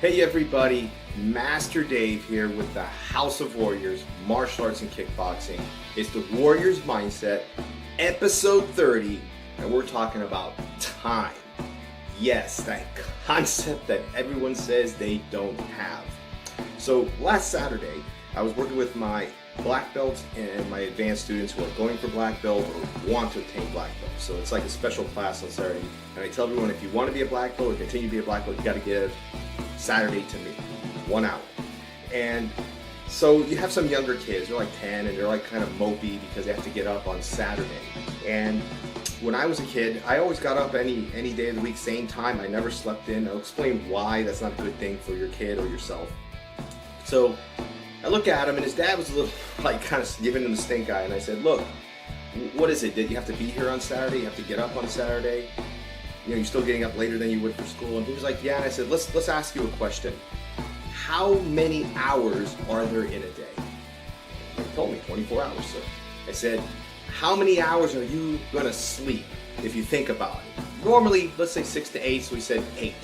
Hey everybody, Master Dave here with the House of Warriors, Martial Arts and Kickboxing. It's the Warriors Mindset, episode 30, and we're talking about time. Yes, that concept that everyone says they don't have. So last Saturday, I was working with my black belts and my advanced students who are going for black belt or want to obtain black belt. So it's like a special class on Saturday. And I tell everyone, if you want to be a black belt or continue to be a black belt, you got to give Saturday to me, 1 hour. And so you have some younger kids, they're like 10 and they're like kind of mopey because they have to get up on Saturday. And when I was a kid, I always got up any day of the week, same time. I never slept in. I'll explain why that's not a good thing for your kid or yourself. So I look at him and his dad was a little like kind of giving him the stink eye, and I said, look, what is it? Did you have to be here on Saturday? You have to get up on Saturday? You know, you're still getting up later than you would for school. And he was like, yeah. And I said, let's ask you a question. How many hours are there in a day? He told me 24 hours, sir. I said, how many hours are you gonna sleep if you think about it? Normally, let's say 6 to 8, so we said 8.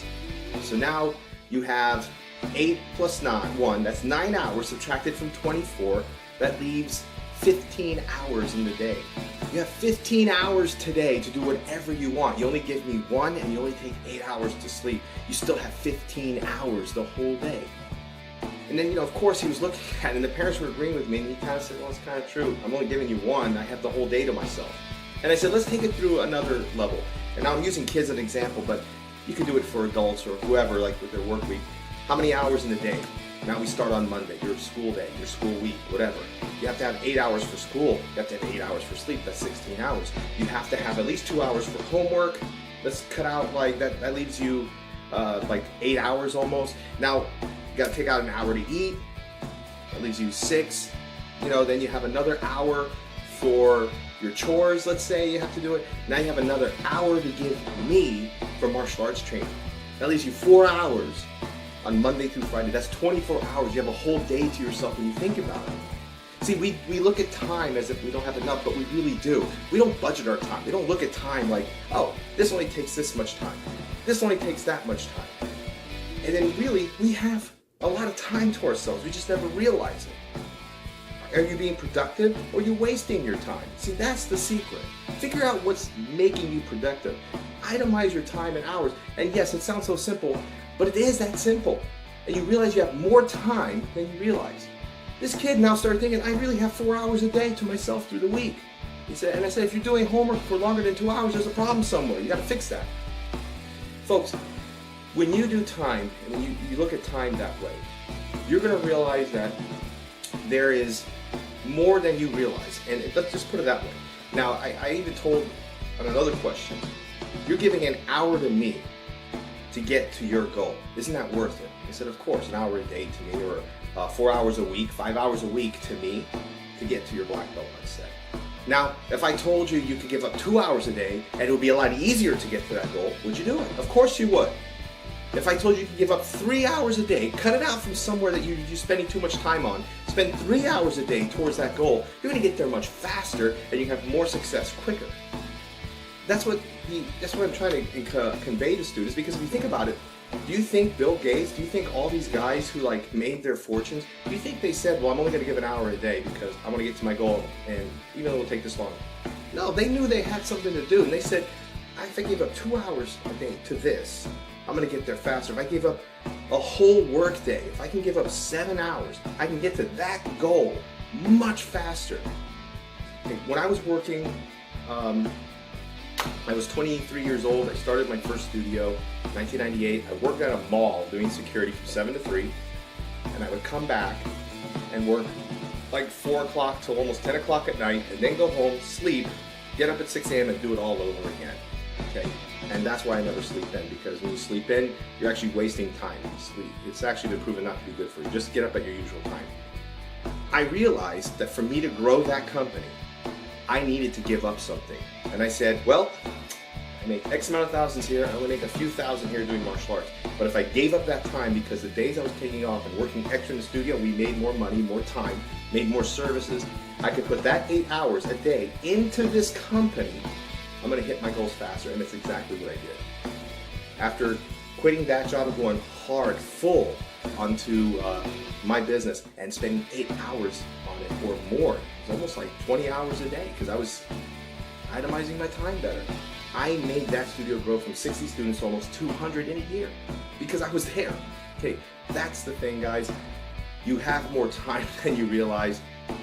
So now you have 8 plus 1, that's 9 hours subtracted from 24. That leaves 15 hours in the day. You have 15 hours today to do whatever you want. You only give me 1 and you only take 8 hours to sleep. You still have 15 hours the whole day. And then, of course he was looking at it and the parents were agreeing with me, and he kind of said, well, it's kind of true. I'm only giving you 1. I have the whole day to myself. And I said, let's take it through another level. And now I'm using kids as an example, but you can do it for adults or whoever, like with their work week. How many hours in a day? Now we start on Monday, your school day, your school week, whatever. You have to have 8 hours for school. You have to have 8 hours for sleep. That's 16 hours. You have to have at least 2 hours for homework. Let's cut out like that. That leaves you like 8 hours almost. Now you got to take out an hour to eat. That leaves you 6. Then you have another hour for your chores. Let's say you have to do it. Now you have another hour to give me for martial arts training. That leaves you 4 hours. On Monday through Friday, that's 24 hours. You have a whole day to yourself when you think about it. See, we look at time as if we don't have enough, but we really do. We don't budget our time. We don't look at time like, oh, this only takes this much time. This only takes that much time. And then really, we have a lot of time to ourselves. We just never realize it. Are you being productive or are you wasting your time? See, that's the secret. Figure out what's making you productive. Itemize your time and hours. And yes, it sounds so simple, but it is that simple. And you realize you have more time than you realize. This kid now started thinking, I really have 4 hours a day to myself through the week. He said, and I said, if you're doing homework for longer than 2 hours, there's a problem somewhere. You got to fix that. Folks, when you do time, and when you look at time that way, you're going to realize that there is more than you realize. And let's just put it that way. Now, I even told on another question, you're giving an hour to me to get to your goal. Isn't that worth it? I said, of course, an hour a day to me, or 4 hours a week, 5 hours a week to me to get to your black belt, let's say. Now, if I told you you could give up 2 hours a day and it would be a lot easier to get to that goal, would you do it? Of course you would. If I told you you could give up 3 hours a day, cut it out from somewhere that you're spending too much time on, spend 3 hours a day towards that goal, you're going to get there much faster and you have more success quicker. That's what I'm trying to convey to students, because if you think about it, do you think Bill Gates, do you think all these guys who made their fortunes, do you think they said, well, I'm only going to give an hour a day because I want to get to my goal, and even though it'll take this long? No, they knew they had something to do, and they said, if I give up 2 hours a day to this, I'm going to get there faster. If I give up a whole work day, if I can give up 7 hours, I can get to that goal much faster. When I was working, I was 23 years old. I started my first studio in 1998. I worked at a mall doing security from 7 to 3. And I would come back and work like 4 o'clock till almost 10 o'clock at night, and then go home, sleep, get up at 6 a.m. and do it all over again. Okay? And that's why I never sleep in, because when you sleep in, you're actually wasting time in sleep. It's actually been proven not to be good for you. Just get up at your usual time. I realized that for me to grow that company, I needed to give up something. And I said, well, I make X amount of thousands here, I'm gonna make a few thousand here doing martial arts. But if I gave up that time, because the days I was taking off and working extra in the studio, we made more money, more time, made more services. I could put that 8 hours a day into this company. I'm going to hit my goals faster, and that's exactly what I did. After quitting that job and going, hard, full onto my business and spending 8 hours on it or more. It was almost like 20 hours a day because I was itemizing my time better. I made that studio grow from 60 students to almost 200 in a year because I was there. Okay, that's the thing, guys. You have more time than you realize.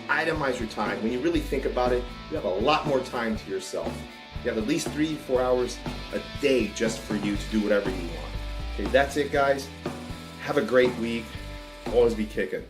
Itemize your time. When you really think about it, you have a lot more time to yourself. You have at least 3-4 hours a day just for you to do whatever you want. Okay, that's it, guys. Have a great week. Always be kicking.